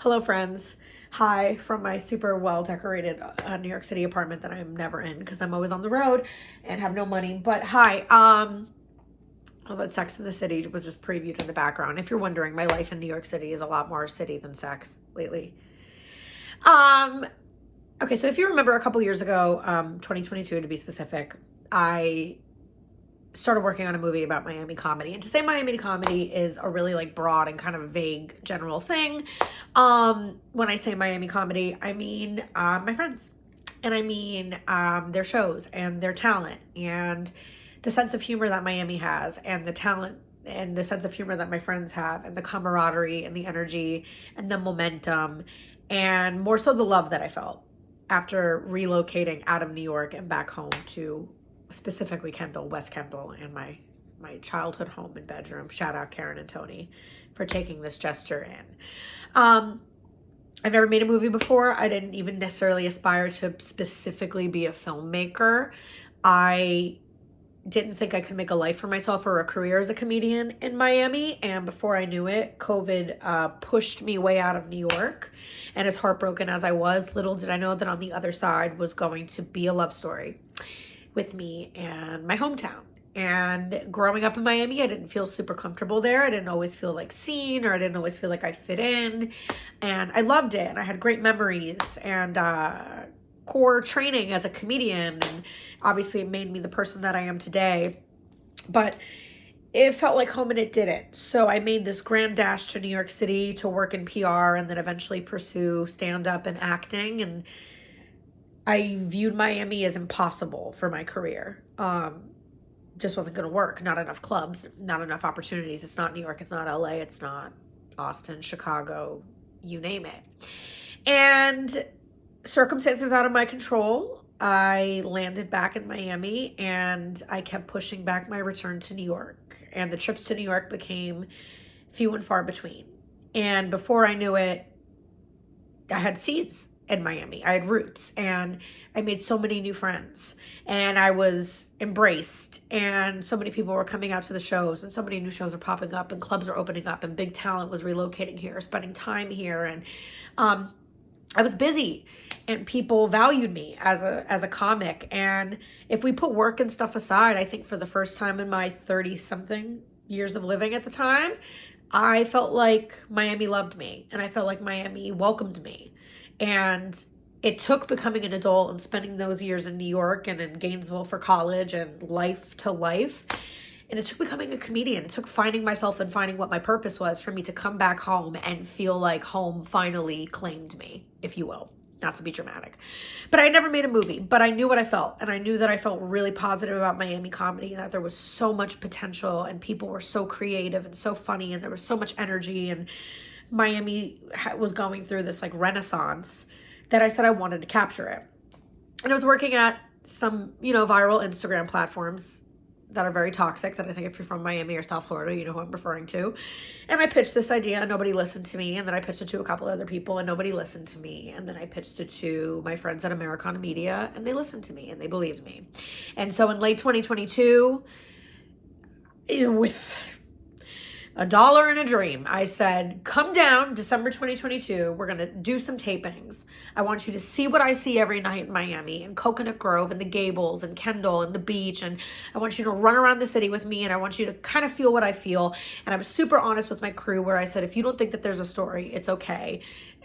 Hello, friends. Hi from my super well decorated New York City apartment that I'm never in because I'm always on the road and have no money. But hi, all that Sex in the City was just previewed in the background. If you're wondering, my life in New York City is a lot more city than sex lately. Um, okay, so if you remember a couple years ago, 2022 to be specific, I started working on a movie about Miami comedy. And to say Miami comedy is a really like broad and kind of vague general thing. When I say Miami comedy, I mean my friends. And I mean their shows and their talent and the sense of humor that Miami has and the talent and the sense of humor that my friends have and the camaraderie and the energy and the momentum and more so the love that I felt after relocating out of New York and back home to specifically Kendall, West Kendall, and my childhood home and bedroom. Shout out Karen and Tony for taking this gesture in. I've never made a movie before. I didn't even necessarily aspire to specifically be a filmmaker. I didn't think I could make a life for myself or a career as a comedian in Miami. And before I knew it, COVID pushed me way out of New York. And as heartbroken as I was, little did I know that on the other side was going to be a love story with me and my hometown. And growing up in Miami, I didn't feel super comfortable there. I didn't always feel like seen, or I didn't always feel like I fit in. And I loved it. And I had great memories and core training as a comedian. And obviously it made me the person that I am today. But it felt like home and it didn't. So I made this grand dash to New York City to work in PR and then eventually pursue stand-up and acting. And I viewed Miami as impossible for my career. Just wasn't going to work. Not enough clubs, not enough opportunities. It's not New York. It's not LA. It's not Austin, Chicago, you name it. And circumstances out of my control, I landed back in Miami and I kept pushing back my return to New York. And the trips to New York became few and far between. And before I knew it, I had seeds in Miami. I had roots and I made so many new friends and I was embraced and so many people were coming out to the shows and so many new shows are popping up and clubs are opening up and big talent was relocating here, spending time here. And I was busy and people valued me as a comic. And if we put work and stuff aside, I think for the first time in my 30 something years of living at the time, I felt like Miami loved me and I felt like Miami welcomed me. And it took becoming an adult and spending those years in New York and in Gainesville for college and life to life. And it took becoming a comedian. It took finding myself and finding what my purpose was for me to come back home and feel like home finally claimed me, if you will. Not to be dramatic. But I never made a movie, but I knew what I felt. And I knew that I felt really positive about Miami comedy and that there was so much potential and people were so creative and so funny and there was so much energy and Miami was going through this like renaissance that I said I wanted to capture it. And I was working at some, viral Instagram platforms that are very toxic that I think if you're from Miami or South Florida, you know who I'm referring to. And I pitched this idea and nobody listened to me. And then I pitched it to a couple other people and nobody listened to me. And then I pitched it to my friends at Americana Media and they listened to me and they believed me. And so in late 2022, with $1 and a dream, I said, come down December 2022. We're going to do some tapings. I want you to see what I see every night in Miami and Coconut Grove and the Gables and Kendall and the beach. And I want you to run around the city with me and I want you to kind of feel what I feel. And I was super honest with my crew where I said, if you don't think that there's a story, it's okay.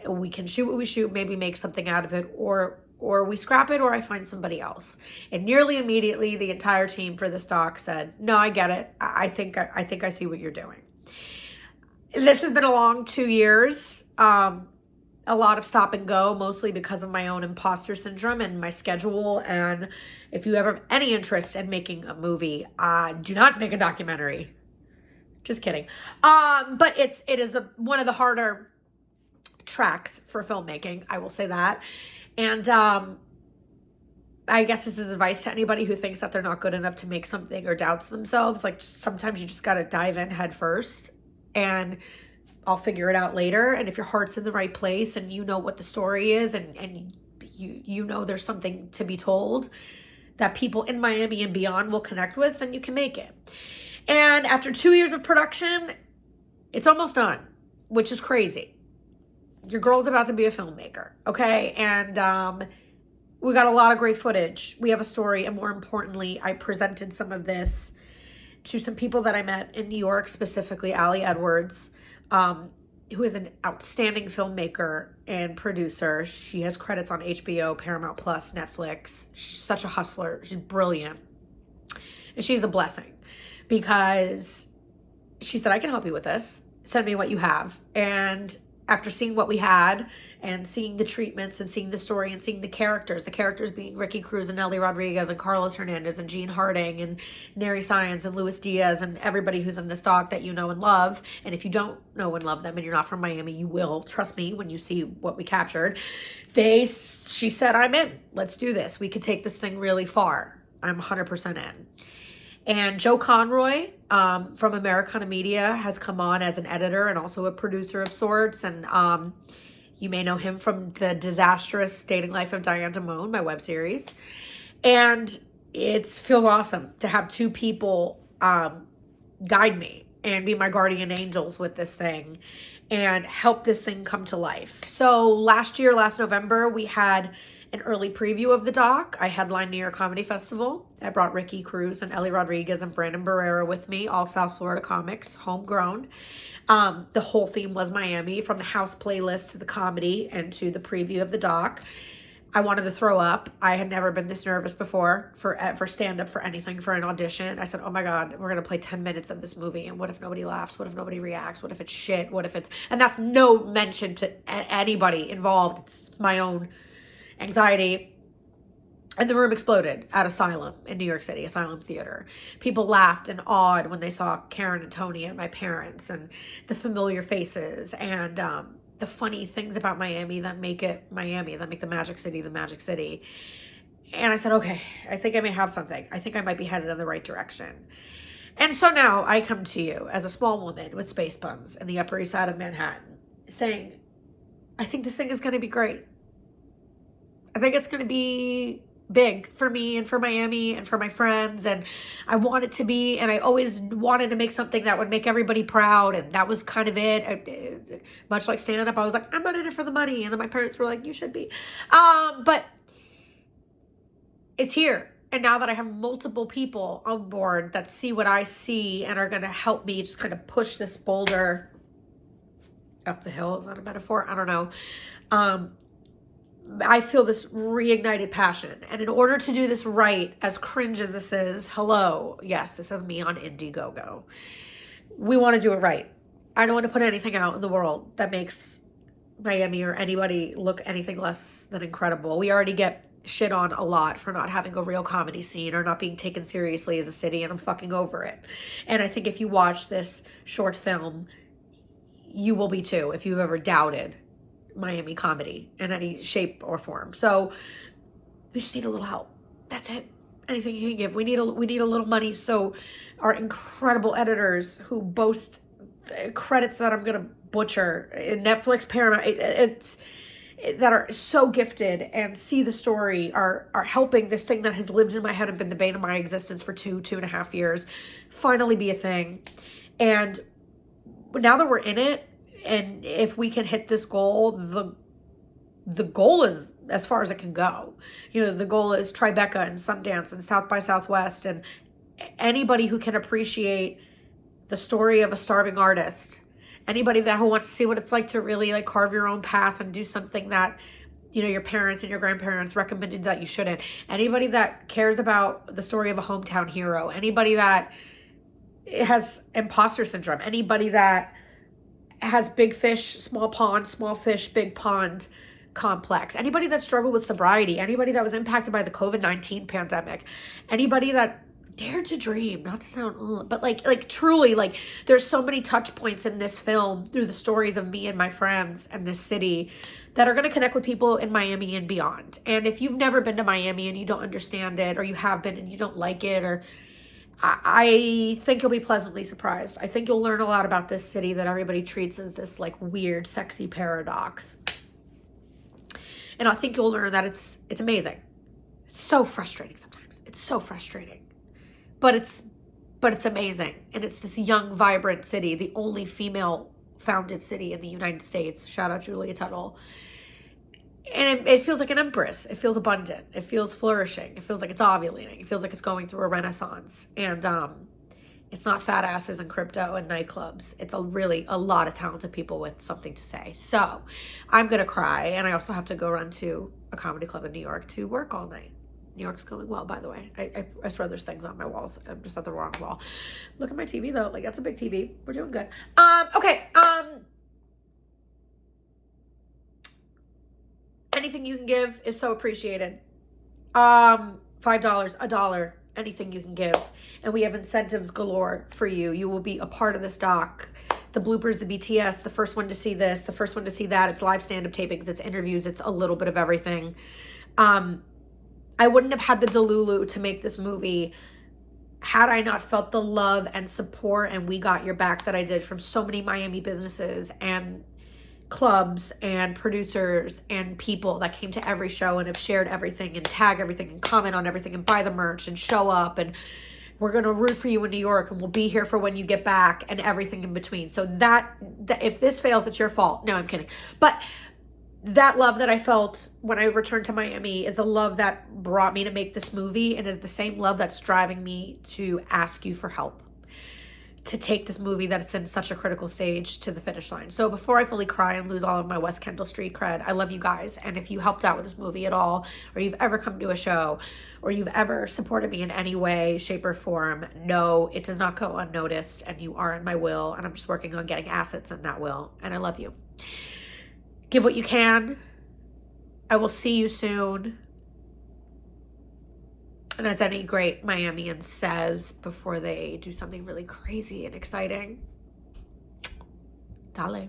We can shoot what we shoot, maybe make something out of it, or we scrap it or I find somebody else. And nearly immediately the entire team for this doc said, no, I get it. I think I see what you're doing. This has been a long 2 years, a lot of stop and go, mostly because of my own imposter syndrome and my schedule. And if you ever have any interest in making a movie, do not make a documentary. Just kidding. But it is one of the harder tracks for filmmaking. I will say that. And I guess this is advice to anybody who thinks that they're not good enough to make something or doubts themselves. Like sometimes you just got to dive in head first. And I'll figure it out later. And if your heart's in the right place and you know what the story is and you know there's something to be told that people in Miami and beyond will connect with, then you can make it. And after 2 years of production, it's almost done, which is crazy. Your girl's about to be a filmmaker, okay? And we got a lot of great footage. We have a story, and more importantly, I presented some of this to some people that I met in New York, specifically Allie Edwards, who is an outstanding filmmaker and producer. She has credits on HBO, Paramount Plus, Netflix. She's such a hustler. She's brilliant. And she's a blessing because she said, I can help you with this. Send me what you have. And after seeing what we had and seeing the treatments and seeing the story and seeing the characters being Ricky Cruz and Nelly Rodriguez and Carlos Hernandez and Gene Harding and Neri Science and Luis Diaz and everybody who's in this doc that you know and love. And if you don't know and love them and you're not from Miami, you will. Trust me when you see what we captured. She said, I'm in. Let's do this. We could take this thing really far. I'm 100% in. And Joe Conroy from Americana Media has come on as an editor and also a producer of sorts. And you may know him from the disastrous dating life of Diane Damone, my web series. And it feels awesome to have two people guide me and be my guardian angels with this thing and help this thing come to life. So last November, we had an early preview of the doc. I headlined New York Comedy Festival. I brought Ricky Cruz and Ellie Rodriguez and Brandon Barrera with me, all South Florida comics, homegrown. The whole theme was Miami, from the house playlist to the comedy and to the preview of the doc. I wanted to throw up. I had never been this nervous before for stand-up, for anything, for an audition. I said, oh my God, we're going to play 10 minutes of this movie. And what if nobody laughs? What if nobody reacts? What if it's shit? What if it's... And that's no mention to anybody involved. It's my own anxiety. And the room exploded at Asylum in New York City, Asylum Theater. People laughed and awed when they saw Karen and Tony and my parents and the familiar faces and the funny things about Miami that make it Miami, that make the Magic City the Magic City. And I said, okay, I think I may have something. I think I might be headed in the right direction. And so now I come to you as a small woman with space buns in the Upper East Side of Manhattan saying, I think this thing is going to be great. I think it's going to be big for me and for Miami and for my friends. And I want it to be, and I always wanted to make something that would make everybody proud. And that was kind of it. Much like stand-up, I was like, I'm not in it for the money. And then my parents were like, you should be. But it's here. And now that I have multiple people on board that see what I see and are going to help me just kind of push this boulder up the hill. Is that a metaphor? I don't know. I feel this reignited passion. And in order to do this right, as cringe as this is, hello, yes, this is me on Indiegogo. We want to do it right. I don't want to put anything out in the world that makes Miami or anybody look anything less than incredible. We already get shit on a lot for not having a real comedy scene or not being taken seriously as a city, and I'm fucking over it. And I think if you watch this short film, you will be too, if you've ever doubted Miami comedy in any shape or form. So we just need a little help. That's it. Anything you can give. We need a little money so our incredible editors who boast credits that I'm gonna butcher in Netflix, Paramount, that are so gifted and see the story are helping this thing that has lived in my head and been the bane of my existence for 2.5 years finally be a thing. And now that we're in it, and if we can hit this goal, the goal is as far as it can go. You know, the goal is Tribeca and Sundance and South by Southwest, and anybody who can appreciate the story of a starving artist, anybody that who wants to see what it's like to really like carve your own path and do something that, you know, your parents and your grandparents recommended that you shouldn't. Anybody that cares about the story of a hometown hero, anybody that has imposter syndrome, anybody that has big fish, small pond, small fish, big pond complex, anybody that struggled with sobriety, anybody that was impacted by the COVID-19 pandemic, anybody that dared to dream, not to sound, but like truly, like there's so many touch points in this film through the stories of me and my friends and this city that are going to connect with people in Miami and beyond. And if you've never been to Miami and you don't understand it, or you have been and you don't like it, or I think you'll be pleasantly surprised. I think you'll learn a lot about this city that everybody treats as this like weird, sexy paradox. And I think you'll learn that it's amazing. It's so frustrating sometimes. It's so frustrating. But it's amazing. And it's this young, vibrant city, the only female founded city in the United States. Shout out Julia Tuttle. And it feels like an empress. It feels abundant. It feels flourishing. It feels like it's ovulating. It feels like it's going through a renaissance. And it's not fat asses and crypto and nightclubs. It's a lot of talented people with something to say. So I'm going to cry. And I also have to go run to a comedy club in New York to work all night. New York's going well, by the way. I swear there's things on my walls. I'm just at the wrong wall. Look at my TV, though. Like, that's a big TV. We're doing good. Okay. Anything you can give is so appreciated. $5, $1, anything you can give. And we have incentives galore for you. You will be a part of this doc. The bloopers, the BTS, the first one to see this, the first one to see that. It's live stand-up tapings, it's interviews, it's a little bit of everything. I wouldn't have had the Delulu to make this movie had I not felt the love and support and we got your back that I did from so many Miami businesses and clubs and producers and people that came to every show and have shared everything and tag everything and comment on everything and buy the merch and show up, and we're going to root for you in New York and we'll be here for when you get back and everything in between. So that if this fails, it's your fault. No, I'm kidding. But that love that I felt when I returned to Miami is the love that brought me to make this movie, and is the same love that's driving me to ask you for help to take this movie that's in such a critical stage to the finish line. So before I fully cry and lose all of my West Kendall Street cred, I love you guys. And if you helped out with this movie at all, or you've ever come to a show, or you've ever supported me in any way, shape, or form, no, it does not go unnoticed, and you are in my will, and I'm just working on getting assets in that will, and I love you. Give what you can. I will see you soon. And as any great Miamian says before they do something really crazy and exciting, dale.